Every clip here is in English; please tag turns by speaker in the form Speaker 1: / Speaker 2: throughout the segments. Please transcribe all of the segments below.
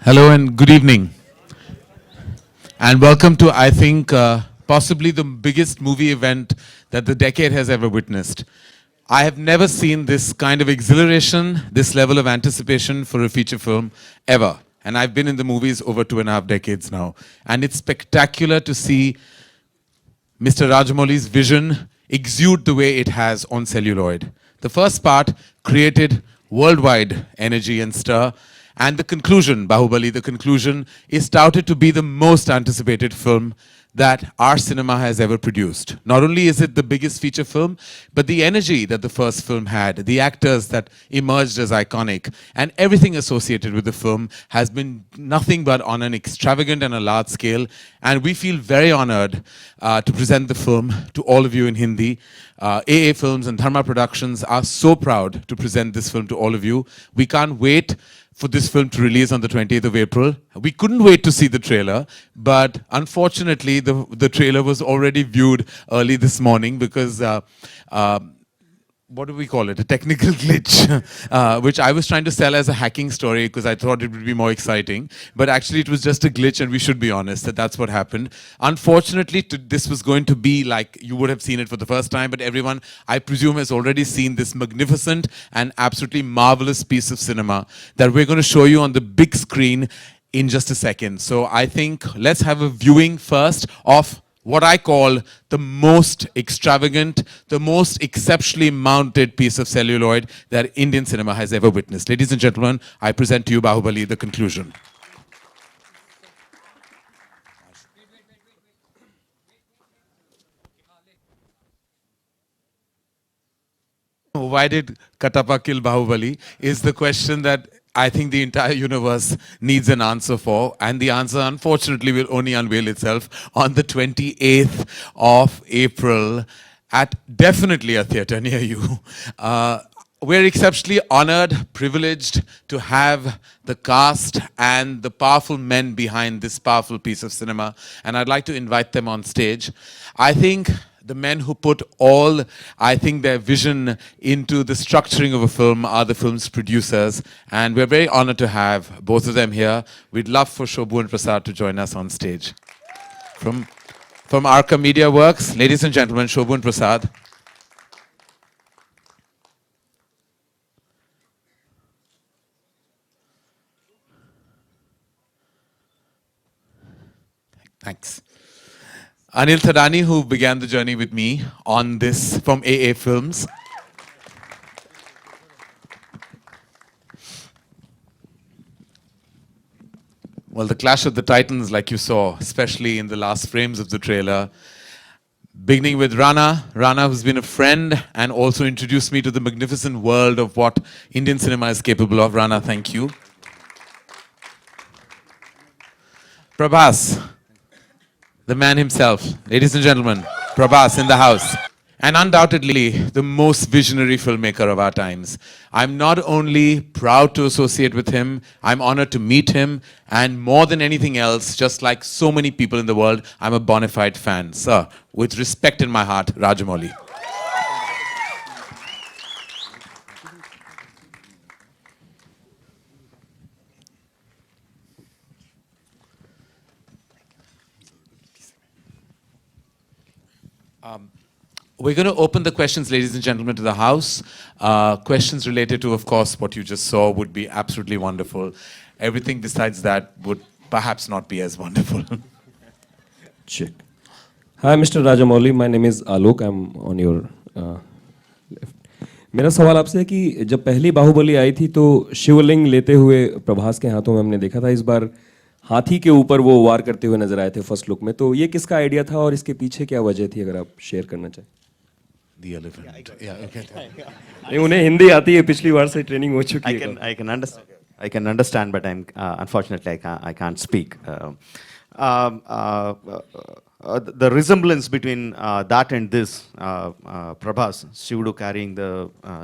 Speaker 1: Hello and good evening. And welcome to, I think, possibly the biggest movie event that the decade has ever witnessed. I have never seen this kind of exhilaration, this level of anticipation for a feature film ever. And I've been in the movies over 2.5 decades now. And it's spectacular to see Mr. Rajamouli's vision exude the way it has on celluloid. The first part created worldwide energy and stir. And the conclusion, Baahubali, the conclusion, is touted to be the most anticipated film that our cinema has ever produced. Not only is it the biggest feature film, but the energy that the first film had, the actors that emerged as iconic, and everything associated with the film has been nothing but on an extravagant and a large scale. And we feel very honored to present the film to all of you in Hindi. AA Films and Dharma Productions are so proud to present this film to all of you. We can't wait for this film to release on the 20th of April. We couldn't wait to see the trailer, but unfortunately the trailer was already viewed early this morning because what do we call it? A technical glitch, which I was trying to sell as a hacking story because I thought it would be more exciting. But actually it was just a glitch, and we should be honest that that's what happened. Unfortunately, this was going to be like, you would have seen it for the first time, but everyone, I presume, has already seen this magnificent and absolutely marvelous piece of cinema that we're going to show you on the big screen in just a second. So I think let's have a viewing first of what I call the most extravagant, the most exceptionally mounted piece of celluloid that Indian cinema has ever witnessed. Ladies and gentlemen, I present to you Baahubali, the conclusion. Why did Katappa kill Baahubali is the question that I think the entire universe needs an answer for, and the answer unfortunately will only unveil itself on the 28th of April at definitely a theatre near you. We're exceptionally honored, privileged to have the cast and the powerful men behind this powerful piece of cinema, and I'd like to invite them on stage. I think the men who put all, their vision into the structuring of a film are the film's producers, and we're very honored to have both of them here. We'd love for Shobhu and Prasad to join us on stage. From Arca Media Works, ladies and gentlemen, Shobhu and Prasad. Thanks. Anil Thadani, who began the journey with me on this from AA Films. Well, the clash of the titans, like you saw, especially in the last frames of the trailer, beginning with Rana, who's been a friend and also introduced me to the magnificent world of what Indian cinema is capable of. Rana, thank you. Prabhas, the man himself. Ladies and gentlemen, Prabhas in the house. And undoubtedly, the most visionary filmmaker of our times. I'm not only proud to associate with him, I'm honored to meet him, and more than anything else, just like so many people in the world, I'm a bona fide fan. Sir, with respect in my heart, Rajamouli. We're going to open the questions, ladies and gentlemen, to the house. Questions related to, of course, what you just saw would be absolutely wonderful. Everything besides that would perhaps not be as wonderful.
Speaker 2: Check. Hi, Mr. Rajamouli. My name is Alok. I'm on your left. मेरा सवाल आपसे है कि जब पहली बाहुबली आई थी तो शिवलिंग लेते हुए प्रभास के हाथों में हमने देखा था. इस बार हाथी के ऊपर वो वार करते हुए नजर आए थे फर्स्ट लुक में. तो ये किसका आइडिया था और इसके पीछे क्या वजह थी, अगर आप शेयर करना चाहें.
Speaker 1: the elephant. Yeah, okay.
Speaker 2: नहीं, उन्हें हिंदी आती है, पिछली बार से ट्रेनिंग हो चुकी है.
Speaker 3: I can understand, but I'm unfortunately I can't speak. Um, uh, the resemblance between that and this, Prabhas, Shivudu carrying the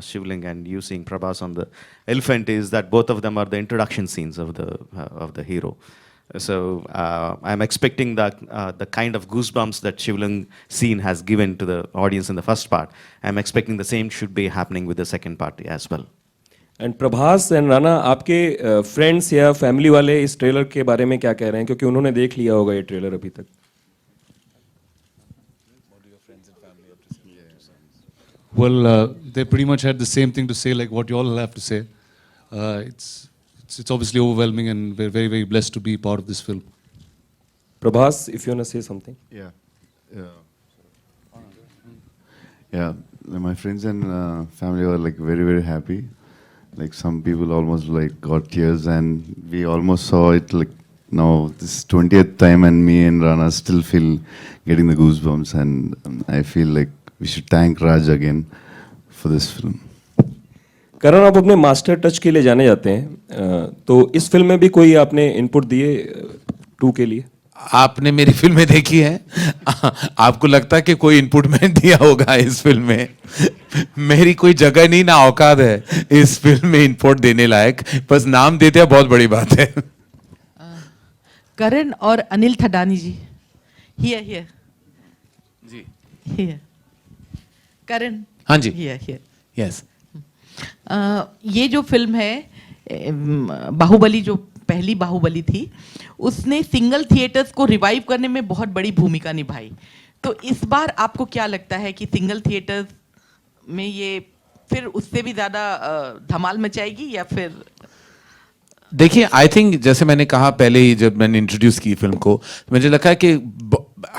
Speaker 3: Shivling and using Prabhas on the elephant, is that both of them are the introduction scenes of the hero. So I'm expecting that the kind of goosebumps that Shivling scene has given to the audience in the first part, I'm expecting the same should be happening with the second part as well.
Speaker 2: And Prabhas and Rana, आपके friends या family वाले इस trailer के बारे में क्या कह रहे हैं, क्योंकि उन्होंने देख लिया होगा ये ट्रेलर अभी तक.
Speaker 4: Well, they pretty much had the same thing to say, like what you all have to say. It's obviously overwhelming, and we're very, very blessed to be part of this film.
Speaker 2: Prabhas, if you want to say something.
Speaker 5: Yeah, my friends and family were like very, very happy. Like some people almost like got tears, and we almost saw it like now this 20th time, and me and Rana still feel getting the goosebumps, and I feel like we should thank Raj again for this film.
Speaker 2: करण, आप अपने master touch के लिए जाने जाते हैं, तो इस film में भी कोई आपने इनपुट दिए 2 के लिए?
Speaker 1: आपने मेरी फिल्में देखी है, आपको लगता है कि कोई इनपुट मैंने दिया होगा इस फिल्म में? मेरी कोई जगह नहीं ना औकात है इस फिल्म में इनपुट देने लायक, बस नाम देते हैं, बहुत बड़ी बात है.
Speaker 6: करण और अनिल थडानी जी, हियर
Speaker 1: जी,
Speaker 6: हियर. करण,
Speaker 1: हाँ जी,
Speaker 6: हियर.
Speaker 1: यस.
Speaker 6: ये जो फिल्म है, बाहुबली, जो पहली बाहुबली थी, उसने सिंगल थिएटर्स को रिवाइव करने में बहुत बड़ी भूमिका निभाई. तो इस बार आपको क्या लगता है कि सिंगल थिएटर्स में ये फिर उससे भी ज़्यादा धमाल मचाएगी, या फिर?
Speaker 1: देखिए, आई थिंक जैसे मैंने कहा पहले ही जब मैंने इंट्रोड्यूस की फिल्म को, मुझे लगा कि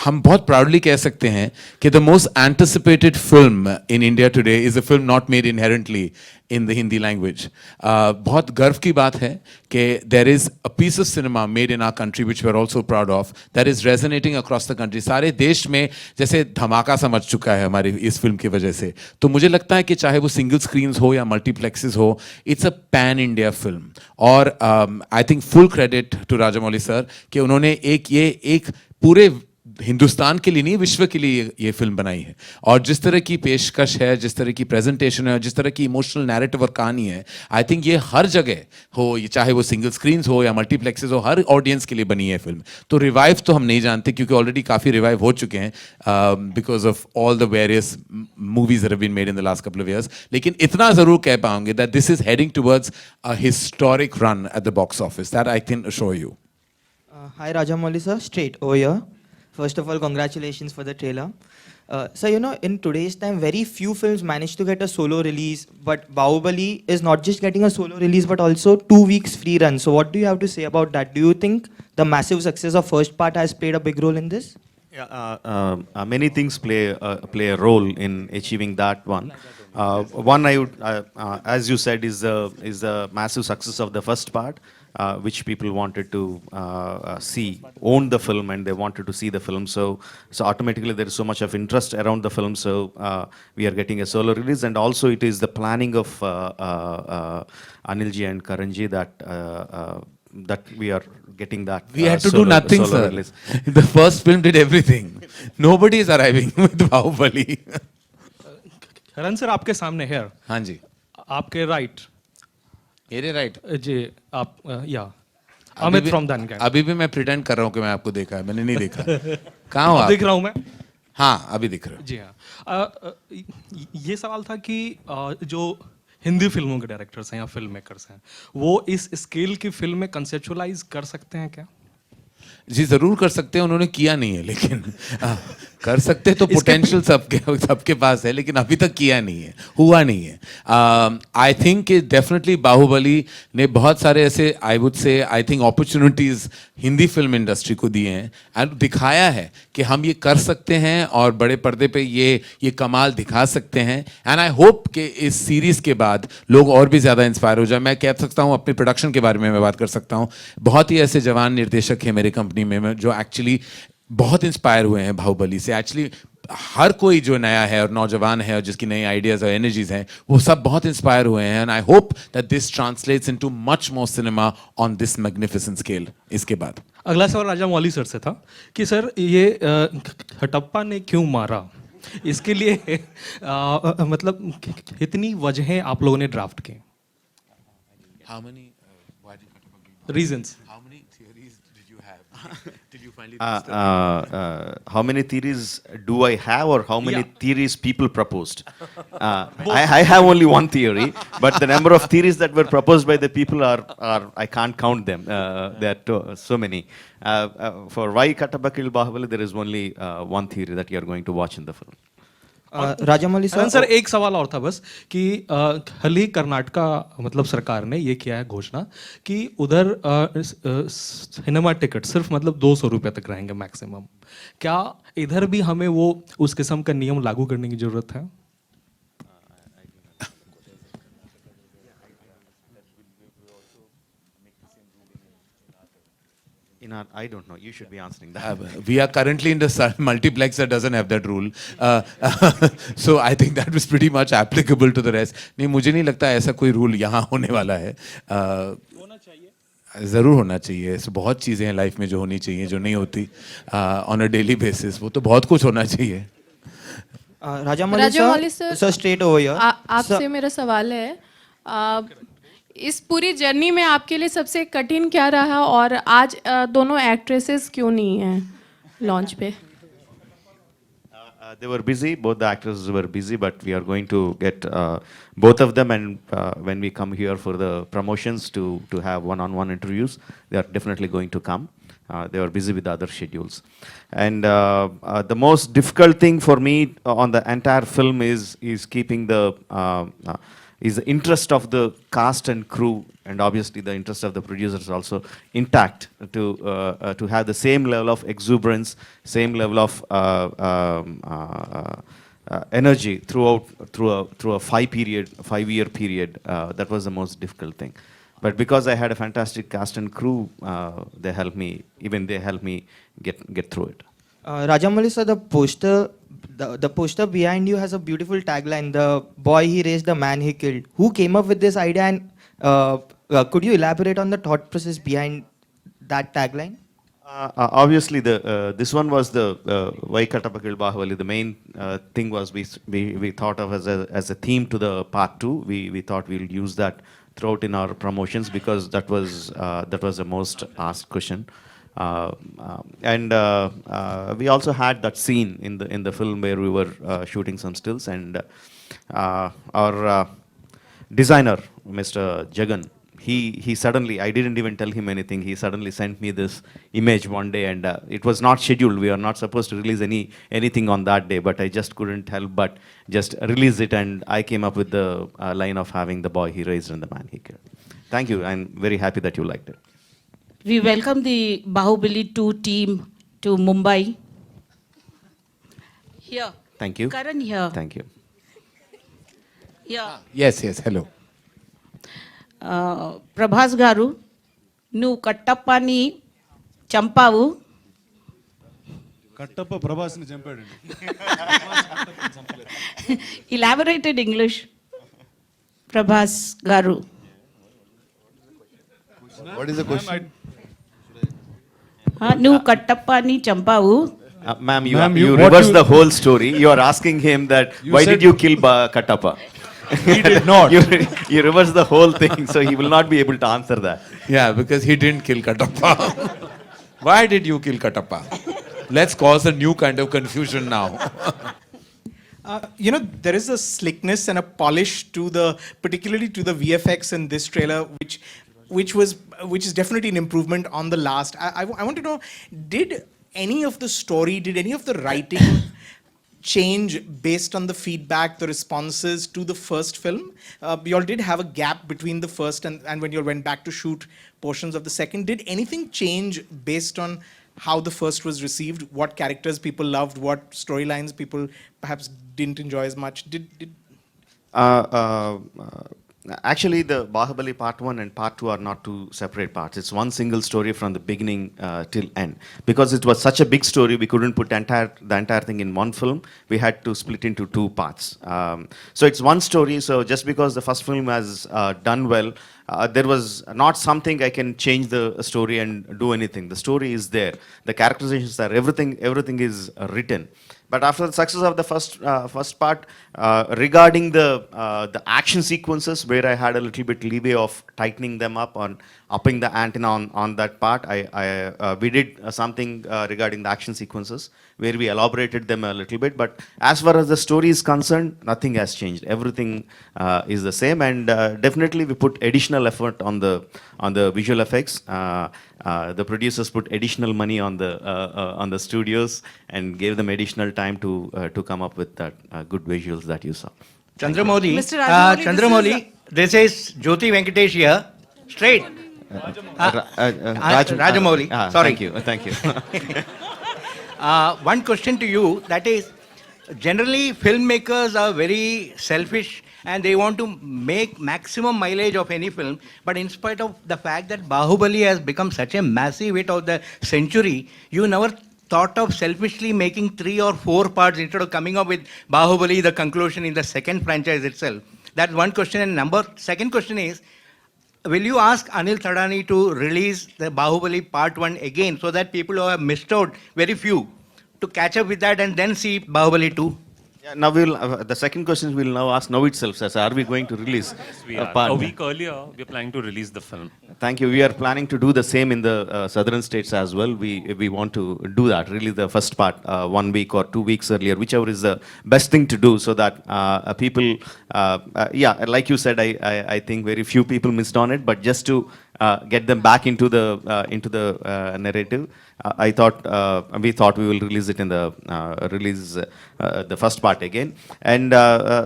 Speaker 1: हम बहुत प्राउडली कह सकते हैं कि the most anticipated film in India today is a film not made inherently in the Hindi language. बहुत गर्व की बात है कि there is a piece of cinema made in our country which we are also proud of, that is resonating across the country. सारे देश में जैसे धमाका समझ चुका है हमारी इस फिल्म की वजह से. तो मुझे लगता है कि चाहे वो सिंगल स्क्रीन हो या मल्टीप्लेक्सेस हो, it's a pan India film. और I think full credit to Rajamouli sir कि उन्होंने एक पूरे हिंदुस्तान के लिए नहीं, विश्व के लिए ये फिल्म बनाई है. और जिस तरह की पेशकश है, जिस तरह की प्रेजेंटेशन है, जिस तरह की इमोशनल नैरेटिव और कहानी है, आई थिंक ये हर जगह हो, ये चाहे वो सिंगल स्क्रीन हो या मल्टीप्लेक्सेस हो, हर ऑडियंस के लिए बनी है फिल्म. तो रिवाइव तो हम नहीं जानते, क्योंकि ऑलरेडी काफ़ी रिवाइव हो चुके हैं because of all the various movies that have been made in the last couple of years. लेकिन इतना ज़रूर कह पाऊंगे that this is heading towards a historic run at the box office, that I can assure you.
Speaker 7: Hi Rajamouli sir, straight over here. First of all, congratulations for the trailer. So you know, in today's time, very few films manage to get a solo release, but Baahubali is not just getting a solo release, but also 2 weeks free run. So what do you have to say about that? Do you think the massive success of first part has played a big role in this?
Speaker 3: Yeah, many things play a role in achieving that one. One, I would, as you said, is the massive success of the first part, which people wanted to see, own the film, and they wanted to see the film. So automatically there is so much of interest around the film. So we are getting a solo release, and also it is the planning of Anilji and Karanji that we are getting that.
Speaker 1: We had to do nothing, sir.
Speaker 3: Release.
Speaker 1: The first film did everything. Nobody is arriving with Baahubali.
Speaker 8: Karan sir आपके सामने है,
Speaker 1: हाँ जी,
Speaker 8: आपके right,
Speaker 1: मेरे right
Speaker 8: जी, आप या Amit from then gang.
Speaker 1: अभी भी मैं प्रिटेंड कर रहा हूँ कि मैं आपको देखा है, मैंने नहीं देखा. कहाँ हो आप?
Speaker 8: दिख रहा हूँ मैं.
Speaker 1: हाँ, अभी दिख रहा हूँ.
Speaker 8: जी हाँ. ये सवाल था कि जो हिंदी फिल्मों के डायरेक्टर्स हैं या फिल्म मेकर्स हैं, वो इस स्केल की फिल्म में कंसेप्चुअलाइज कर सकते हैं क्या?
Speaker 1: जी ज़रूर कर सकते हैं, उन्होंने किया नहीं है, लेकिन कर सकते तो पोटेंशियल सबके पास है, लेकिन अभी तक किया नहीं है, हुआ नहीं है. आई थिंक कि डेफिनेटली बाहुबली ने बहुत सारे ऐसे I would say I think opportunities Hindi film industry को दिए हैं, एंड दिखाया है कि हम ये कर सकते हैं और बड़े पर्दे पे ये कमाल दिखा सकते हैं. एंड आई होप कि इस सीरीज़ के बाद लोग और भी ज़्यादा इंस्पायर हो जाए. मैं कह सकता हूँ, अपने प्रोडक्शन के बारे में मैं बात कर सकता हूँ, बहुत ही ऐसे जवान निर्देशक हैं मेरी कंपनी में जो एक्चुअली बहुत इंस्पायर हुए हैं बाहुबली से. एक्चुअली हर कोई जो नया है और नौजवान है और जिसकी नई आइडियाज और एनर्जीज हैं वो सब बहुत इंस्पायर हुए हैं and I hope that this translates into much more cinema on this magnificent scale. इसके बाद
Speaker 8: अगला सवाल राजामौली सर से था कि सर ये खटप्पा ने क्यों मारा, इसके लिए मतलब कितनी वजहें आप लोगों ने ड्राफ्ट की,
Speaker 1: how many
Speaker 8: reasons?
Speaker 1: how many theories did you have till you finally
Speaker 3: How many theories do I have, or how many
Speaker 8: Yeah.
Speaker 3: theories people proposed? I have only one theory, but the number of theories that were proposed by the people are I can't count them. There are so many. For why Kattappa killed Baahubali, there is only one theory that you are going to watch in the film.
Speaker 7: Rajamouli sir.
Speaker 8: Sir एक सवाल और था बस कि हाल ही कर्नाटका मतलब सरकार ने ये किया है घोषणा कि उधर सिनेमा टिकट सिर्फ मतलब 200 रुपये तक रहेंगे मैक्सिमम. क्या इधर भी हमें वो उस किस्म का नियम लागू करने की जरूरत है?
Speaker 3: I don't know. You should be answering that.
Speaker 1: we are currently in the multiplex that doesn't have that rule. So I think that was pretty much applicable to the rest. नहीं मुझे नहीं लगता ऐसा कोई रूल यहाँ होने वाला है. होना चाहिए. ज़रूर होना चाहिए. ऐसे बहुत चीज़ें हैं लाइफ में जो होनी चाहिए जो नहीं होती on a daily basis. वो तो बहुत कुछ होना चाहिए.
Speaker 7: Rajamouli sir, sir, straight over here.
Speaker 9: आपसे मेरा सवाल है, इस पूरी जर्नी में आपके लिए सबसे कठिन क्या रहा और आज दोनों एक्ट्रेसेस क्यों नहीं हैं लॉन्च पे?
Speaker 3: They were busy. Both the actors were busy, but we are going to get both of them. And when we come here for the promotions to have one-on-one interviews, they are definitely going to come. They were busy with other schedules. And the most difficult thing for me on the entire film is keeping the interest of the cast and crew, and obviously the interest of the producers also intact to have the same level of exuberance, same level of energy through a 5-year period. That was the most difficult thing. But because I had a fantastic cast and crew, they helped me get through it.
Speaker 7: Rajamouli sir, the poster behind you has a beautiful tagline: "The boy he raised, the man he killed." Who came up with this idea, and could you elaborate on the thought process behind that tagline?
Speaker 3: Obviously, this one was the why Kattappa killed Baahubali. The main thing was we thought of as a theme to the part 2. We thought we'll use that throughout in our promotions because that was the most asked question. And we also had that scene in the film where we were shooting some stills, and our designer, Mr. Jagan, he suddenly, I didn't even tell him anything, he suddenly sent me this image one day, and it was not scheduled. We are not supposed to release anything on that day, but I just couldn't help but just release it, and I came up with the line of having the boy he raised and the man he killed. Thank you. I'm very happy that you liked it.
Speaker 10: We welcome the Baahubali 2 team to Mumbai. Here.
Speaker 3: Thank you.
Speaker 10: Karan here.
Speaker 3: Thank you.
Speaker 10: Yeah.
Speaker 1: Yes, hello.
Speaker 10: Prabhas garu, nu Kattappani champavu.
Speaker 4: Kattappa Prabhas ni champadu.
Speaker 10: Elaborated English. Prabhas garu.
Speaker 5: What is the question?
Speaker 10: Nu Kattappani champavu.
Speaker 3: Ma'am,
Speaker 4: Ma'am,
Speaker 3: you
Speaker 4: what
Speaker 3: reversed
Speaker 4: you-
Speaker 3: the whole story. You are asking him that why
Speaker 4: said-
Speaker 3: did you kill Kattappa?
Speaker 4: He did not.
Speaker 3: You reversed the whole thing, so he will not be able to answer that.
Speaker 1: Yeah, because he didn't kill Kattappa. Why did you kill Kattappa? Let's cause a new kind of confusion now.
Speaker 11: There is a slickness and a polish to particularly to the VFX in this trailer, which is definitely an improvement on the last. I want to know, did any of the story, did any of the writing change based on the feedback, the responses to the first film? You all did have a gap between the first and when you all went back to shoot portions of the second. Did anything change based on how the first was received? What characters people loved? What storylines people perhaps didn't enjoy as much?
Speaker 3: actually, the Bahubali Part 1 and Part 2 are not two separate parts. It's one single story from the beginning till end. Because it was such a big story, we couldn't put the entire thing in one film. We had to split into two parts. So it's one story. So just because the first film has done well, there was not something I can change the story and do anything. The story is there. The characterizations are everything is written. But after the success of the first part, regarding the action sequences, where I had a little bit leeway of tightening them up on upping the ante on that part, we did something regarding the action sequences, where we elaborated them a little bit. But as far as the story is concerned, nothing has changed. Everything is the same, and definitely we put additional effort on the visual effects. The producers put additional money on the studios and gave them additional time to come up with that good visuals that you saw.
Speaker 12: Chandramouli,
Speaker 13: Mr. Rajamouli,
Speaker 12: Chandramouli, this is Jyoti Venkatesh here, straight. Rajamouli, sorry.
Speaker 3: Thank you.
Speaker 12: One question to you, that is, generally filmmakers are very selfish and they want to make maximum mileage of any film, but in spite of the fact that Baahubali has become such a massive hit of the century, you never thought of selfishly making 3 or 4 parts instead of coming up with Baahubali, the conclusion in the second franchise itself. That's one question. And second question is, will you ask Anil Thadani to release the Baahubali Part 1 again, so that people who have missed out, very few, to catch up with that and then see Baahubali 2?
Speaker 3: Yeah, now the second question we'll now ask now itself, sir. Are we going to release part?
Speaker 14: A week earlier, we're planning to release the film.
Speaker 3: Thank you. We are planning to do the same in the southern states as well. We want to do that, release the first part 1 week or 2 weeks earlier, whichever is the best thing to do, so that people, like you said, I think very few people missed on it, but just to get them back into the narrative, we thought we will release it in the first part again. And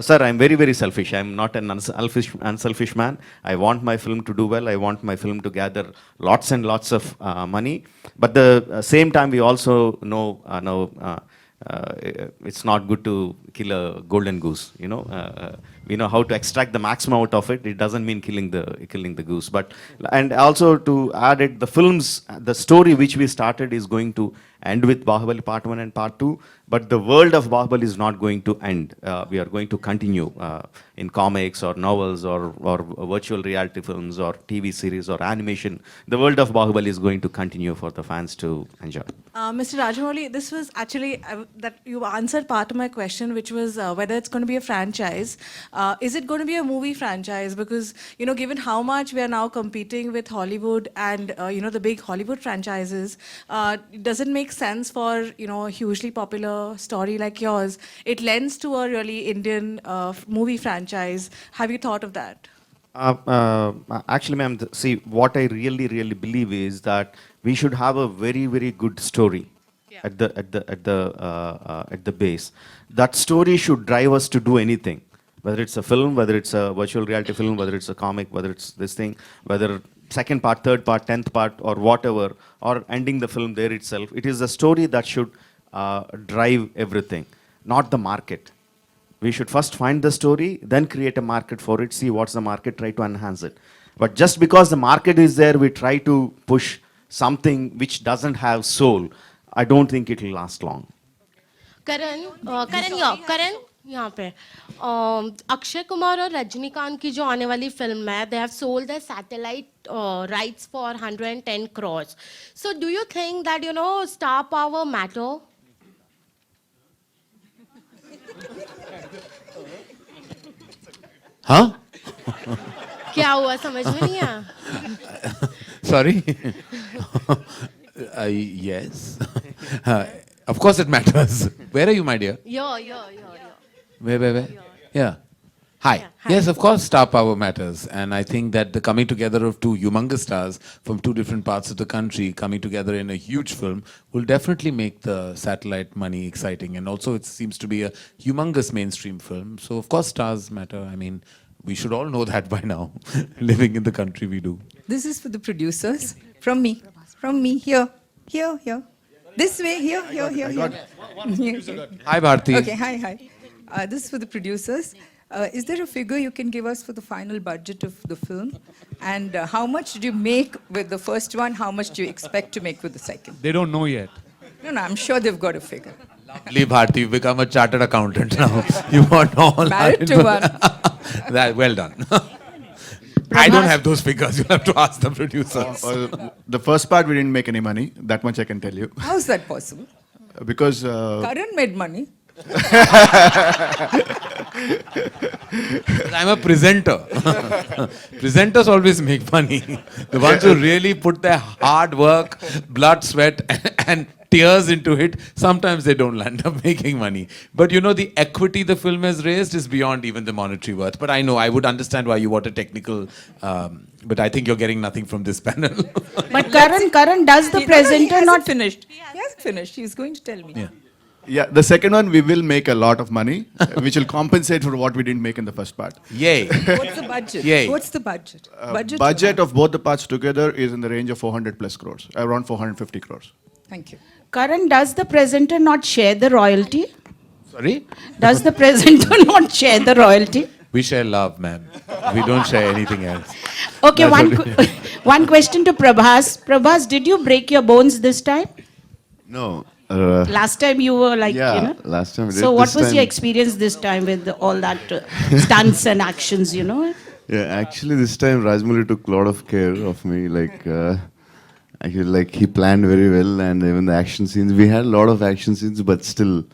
Speaker 3: sir, I'm very, very selfish. I'm not an unselfish man. I want my film to do well. I want my film to gather lots and lots of money. But the same time, we also know it's not good to kill a golden goose. We know how to extract the maximum out of it. It doesn't mean killing the goose. And also to add it, the story which we started is going to end with Baahubali Part 1 and Part 2, but the world of Baahubali is not going to end. We are going to continue in comics or novels or virtual reality films or TV series or animation. The world of Baahubali is going to continue for the fans to enjoy.
Speaker 13: Mr. Rajamouli, this was actually that you answered part of my question, which was whether it's going to be a franchise. Is it going to be a movie franchise? Because, given how much we are now competing with Hollywood and, the big Hollywood franchises, does it make sense for, a hugely popular story like yours? It lends to a really Indian movie franchise. Have you thought of that?
Speaker 3: Actually, ma'am, see, what I really, really believe is that we should have a very, very good story at the base. That story should drive us to do anything. Whether it's a film, whether it's a virtual reality film, whether it's a comic, whether it's this thing, whether second part, third part, 10th part, or whatever, or ending the film there itself. It is a story that should drive everything, not the market. We should first find the story, then create a market for it, see what's the market, try to enhance it. But just because the market is there, we try to push something which doesn't have soul. I don't think it will last long.
Speaker 15: Karan, यहाँ पे अक्षय कुमार और रजनीकांत की जो आने वाली film है, they have sold their satellite rights for 110 crores. So do you think that star power matter?
Speaker 1: Huh?
Speaker 15: क्या हुआ समझ में नहीं आया?
Speaker 1: Sorry. Yes. Of course it matters. Where are you, my dear?
Speaker 15: Yeah.
Speaker 1: Where? Yeah. Hi. Yes, of course, star power matters. And I think that the coming together of two humongous stars from two different parts of the country coming together in a huge film will definitely make the satellite money exciting. And also, it seems to be a humongous mainstream film. So, of course, stars matter. I mean, we should all know that by now, living in the country we do.
Speaker 16: This is for the producers. From me. Here. This way, here.
Speaker 1: Hi, Bharti.
Speaker 16: Okay, hi. This is for the producers. Is there a figure you can give us for the final budget of the film? And how much did you make with the first one? How much do you expect to make with the second?
Speaker 4: They don't know yet.
Speaker 16: No, I'm sure they've got a figure.
Speaker 1: Lovely, Bharti, you've become a chartered accountant now. You want all
Speaker 16: Married to one.
Speaker 1: That, well done. I don't have those figures. You'll have to ask the producers.
Speaker 17: The first part we didn't make any money. That much I can tell you.
Speaker 16: How is that possible?
Speaker 17: Because
Speaker 16: Karan made money.
Speaker 1: I'm a presenter. Presenters always make money. The ones who really put their hard work, blood, sweat, and tears into it, sometimes they don't land up making money. But you know, the equity the film has raised is beyond even the monetary worth. But I know, I would understand why you want a technical, but I think you're getting nothing from this panel.
Speaker 10: But Karan, does the presenter not
Speaker 16: finished? He hasn't finished. He's going to tell me.
Speaker 1: Yeah.
Speaker 17: yeah, the second one we will make a lot of money, which will compensate for what we didn't make in the first part.
Speaker 1: Yay.
Speaker 16: What's the budget?
Speaker 1: Yay.
Speaker 16: What's the budget?
Speaker 17: Budget of both the parts together is in the range of 400 plus crores, around 450 crores.
Speaker 16: Thank you.
Speaker 10: Karan, does the presenter not share the royalty?
Speaker 1: Sorry?
Speaker 10: Does the presenter not share the royalty?
Speaker 1: We share love, ma'am. We don't share anything else.
Speaker 10: Okay,
Speaker 1: That's
Speaker 10: one question to Prabhas. Prabhas, did you break your bones this time?
Speaker 5: No.
Speaker 10: Last time you were like,
Speaker 5: yeah,
Speaker 10: you know.
Speaker 5: last time we did.
Speaker 10: So what
Speaker 5: This
Speaker 10: was
Speaker 5: time-
Speaker 10: your experience this time with all that stunts and actions, you know?
Speaker 5: Yeah, actually this time Rajamouli took a lot of care of me. Actually, he planned very well, and even the action scenes. We had a lot of action scenes, but still,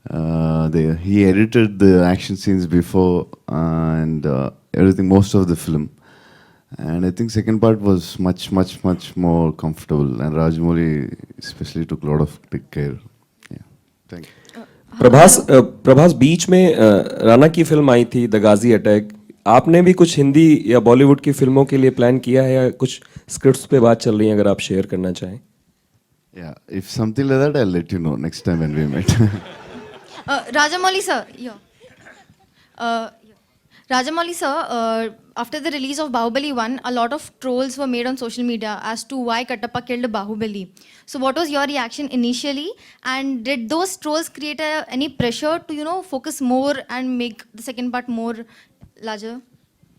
Speaker 5: he edited the action scenes before and everything, most of the film. And I think second part was much more comfortable. And Rajamouli especially took a lot of big care. Yeah, thank you.
Speaker 2: Prabhas बीच में राणा की film आई थी the Ghazi attack. आपने भी कुछ हिंदी या बॉलीवुड की फिल्मों के लिए प्लान किया है या कुछ स्क्रिप्ट्स पे बात चल रही है, अगर आप शेयर करना चाहें?
Speaker 5: Yeah, if something like that, I'll let you know next time when we meet.
Speaker 18: Rajamouli sir, Rajamouli sir, after the release of Baahubali 1, a lot of trolls were made on social media as to why Kattappa killed Baahubali. So what was your reaction initially? And did those trolls create any pressure to, you know, focus more and make the second part more larger?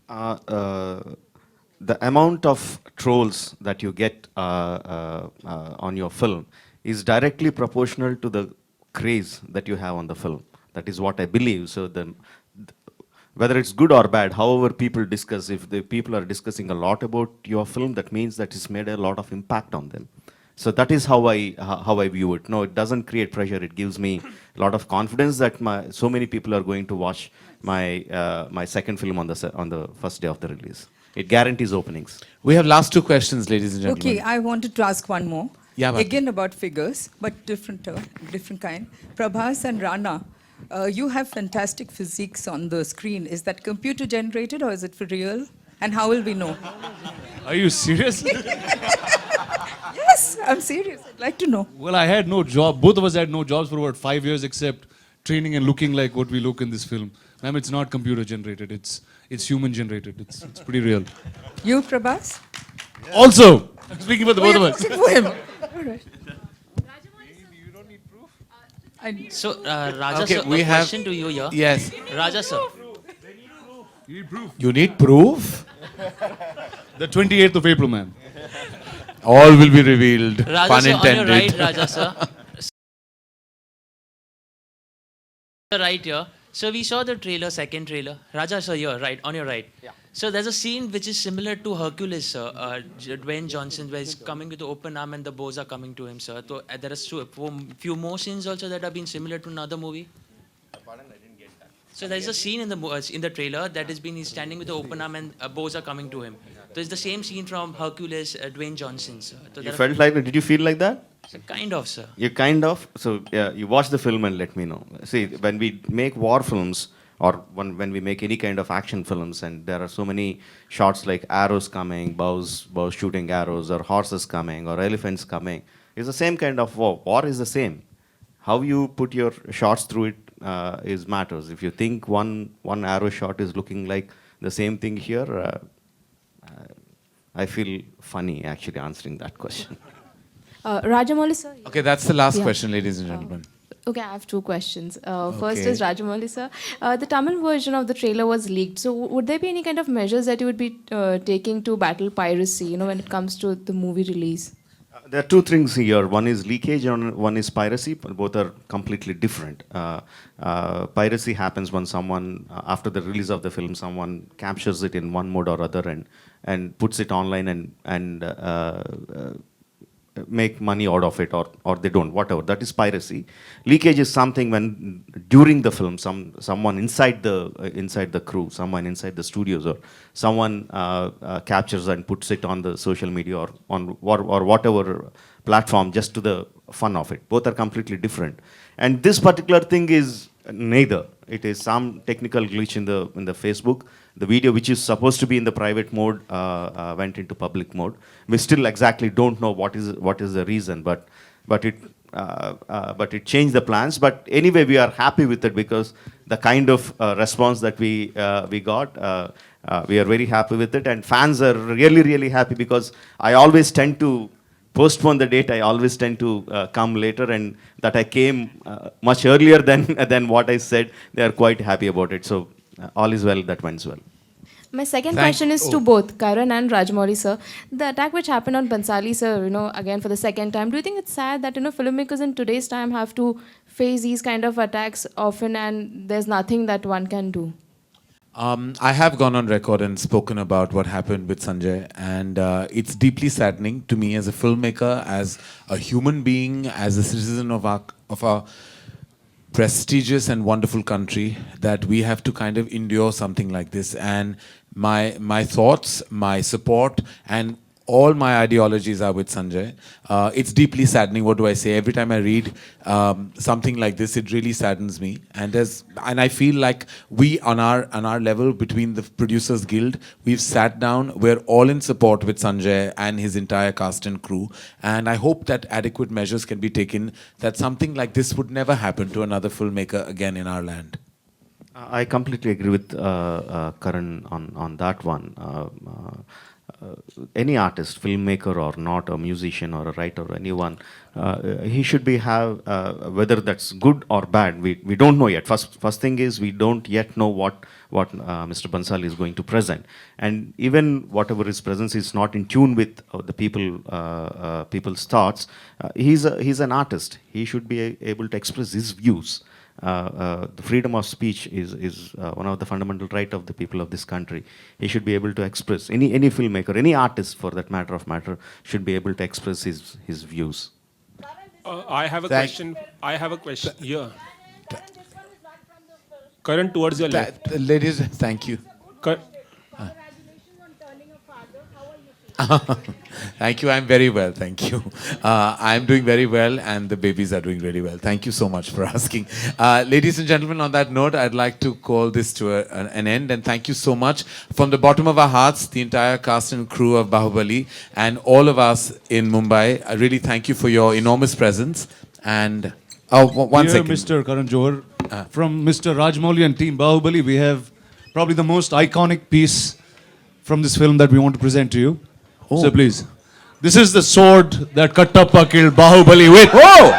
Speaker 3: The amount of trolls that you get on your film is directly proportional to the craze that you have on the film. That is what I believe. So whether it's good or bad, however people discuss, if the people are discussing a lot about your film, that means that it's made a lot of impact on them. So that is how I view it. No, it doesn't create pressure. It gives me a lot of confidence that so many people are going to watch my second film on the first day of the release. It guarantees openings.
Speaker 1: We have last two questions, ladies and gentlemen.
Speaker 16: Okay, I wanted to ask one more.
Speaker 1: Yeah, Bharti.
Speaker 16: Again about figures, but different kind. Prabhas and Rana, you have fantastic physiques on the screen. Is that computer generated or is it for real? And how will we know?
Speaker 4: Are you serious?
Speaker 16: Yes, I'm serious. I'd like to know.
Speaker 4: Well, I had no job. Both of us had no jobs for about 5 years except training and looking like what we look in this film. Ma'am, it's not computer generated. It's human generated. It's pretty real.
Speaker 16: You, Prabhas?
Speaker 4: Also, I'm speaking for the both of us.
Speaker 16: For him. All right.
Speaker 19: So, Raja
Speaker 1: Okay,
Speaker 19: sir,
Speaker 1: we
Speaker 19: a
Speaker 1: have-
Speaker 19: question to you here.
Speaker 1: Yes.
Speaker 19: Raja sir.
Speaker 1: You need proof?
Speaker 4: The 28th of April, ma'am.
Speaker 1: All will be revealed.
Speaker 19: Raja
Speaker 1: Pun
Speaker 19: sir,
Speaker 1: intended.
Speaker 19: on your right, Raja sir. Right here. So we saw the trailer, second trailer. Raja sir, here, right, on your right. Yeah. So there's a scene which is similar to Hercules, sir. Dwayne Johnson, where he's coming with the open arm and the bows are coming to him, sir. So there are few more scenes also that have been similar to another movie.
Speaker 3: Pardon, I didn't get that.
Speaker 19: So there's a scene in the trailer that has been he's standing with the open arm and bows are coming to him. So it's the same scene from Hercules, Dwayne Johnson, sir. So
Speaker 3: You felt like that? Did you feel like that?
Speaker 19: So kind of, sir.
Speaker 3: You kind of. So yeah, you watch the film and let me know. See, when we make war films or when we make any kind of action films, and there are so many shots like arrows coming, bows shooting arrows, or horses coming, or elephants coming, it's the same kind of war. War is the same. How you put your shots through it is matters. If you think one arrow shot is looking like the same thing here, I feel funny actually answering that question.
Speaker 20: Rajamouli sir.
Speaker 1: Okay, that's the last
Speaker 20: Yeah.
Speaker 1: question, ladies and gentlemen.
Speaker 9: Okay, I have two questions. First
Speaker 1: Okay.
Speaker 9: is Rajamouli sir. The Tamil version of the trailer was leaked. So would there be any kind of measures that you would be taking to battle piracy, when it comes to the movie release?
Speaker 3: There are two things here. One is leakage and one is piracy. Both are completely different. Piracy happens when someone, after the release of the film, someone captures it in one mode or other and puts it online and make money out of it, or they don't, whatever. That is piracy. Leakage is something when during the film someone inside the crew, someone inside the studios, or someone captures and puts it on the social media or on or whatever platform just to the fun of it. Both are completely different. And this particular thing is neither. It is some technical glitch in the Facebook. The video, which is supposed to be in the private mode, went into public mode. We still exactly don't know what is the reason, but it changed the plans. But anyway, we are happy with it because the kind of response that we got, we are very happy with it, and fans are really happy because I always tend to postpone the date. I always tend to come later, and that I came much earlier than what I said. They are quite happy about it. So all is well that went well.
Speaker 9: My second question is to both Karan and Rajamouli sir. The attack which happened on Bansali sir, again for the second time, do you think it's sad that filmmakers in today's time have to face these kind of attacks often and there's nothing that one can do?
Speaker 1: I have gone on record and spoken about what happened with Sanjay, and it's deeply saddening to me as a filmmaker, as a human being, as a citizen of our prestigious and wonderful country, that we have to kind of endure something like this. And my thoughts, my support, and all my ideologies are with Sanjay. It's deeply saddening. What do I say? Every time I read something like this, it really saddens me. And I feel like we on our level, between the Producers Guild, we've sat down. We're all in support with Sanjay and his entire cast and crew. And I hope that adequate measures can be taken, that something like this would never happen to another filmmaker again in our land.
Speaker 3: I completely agree with Karan on that one. Any artist, filmmaker or not, a musician or a writer, or anyone, he should whether that's good or bad, we don't know yet. First thing is, we don't yet know what Mr. Bansali is going to present, and even whatever his presence is not in tune with the people's thoughts. He's an artist. He should be able to express his views. The freedom of speech is one of the fundamental rights of the people of this country. He should be able to express, any filmmaker, any artist for that matter, should be able to express his views.
Speaker 20: I have a question. I have a question here. Karan, towards your left.
Speaker 1: Ladies, thank you. Thank you. I'm very well. Thank you. I'm doing very well, and the babies are doing really well. Thank you so much for asking. Ladies and gentlemen, on that note, I'd like to call this to an end, and thank you so much from the bottom of our hearts, the entire cast and crew of Baahubali, and all of us in Mumbai. I really thank you for your enormous presence. And one second.
Speaker 4: Mr. Karan Johar, from Mr. Rajamouli and team Baahubali, we have probably the most iconic piece from this film that we want to present to you.
Speaker 1: Oh.
Speaker 4: So please, this is the sword that Kattappa killed Baahubali with.
Speaker 1: Oh!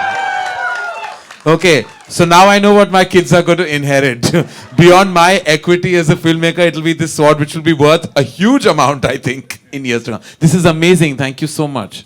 Speaker 1: Okay, so now I know what my kids are going to inherit. Beyond my equity as a filmmaker, it'll be this sword, which will be worth a huge amount, I think, in years to come. This is amazing. Thank you so much.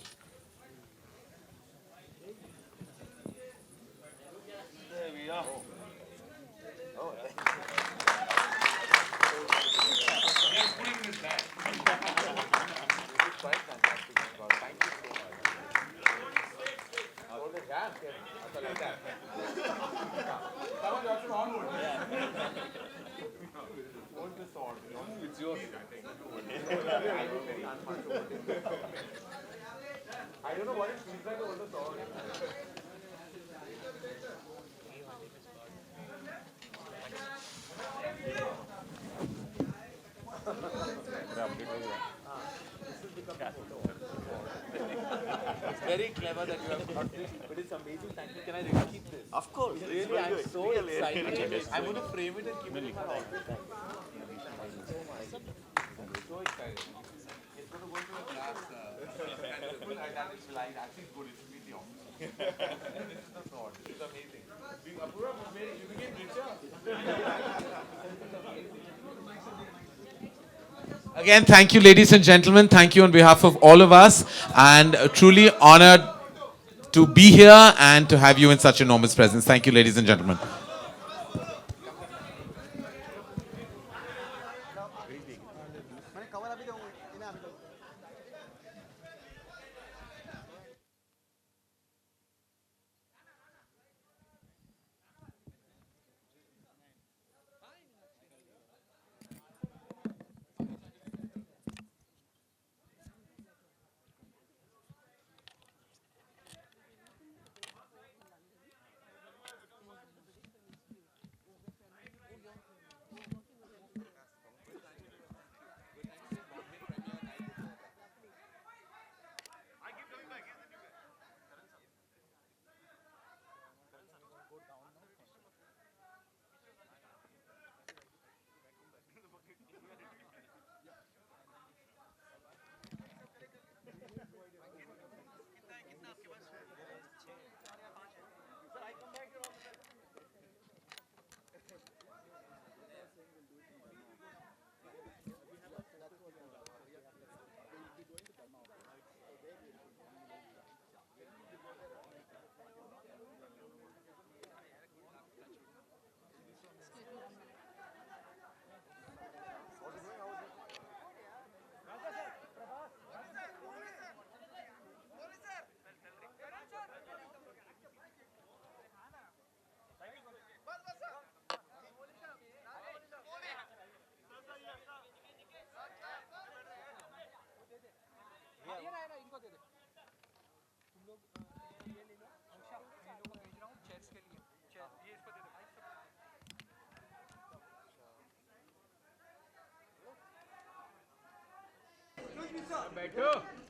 Speaker 21: I don't know what it feels like to hold a sword. It's very clever that you have got this, but it's amazing. Thank you. Can I really keep this? Of course. Really, I'm so excited. I'm going to frame it and keep it in my office. So excited. It's going to go into a glass. And the full Titanic slide actually is good. It will be the office. This is the sword. This is amazing.
Speaker 1: Again, thank you, ladies and gentlemen. Thank you on behalf of all of us, and truly honored to be here and to have you in such enormous presence. Thank you, ladies and gentlemen.
Speaker 21: बैठो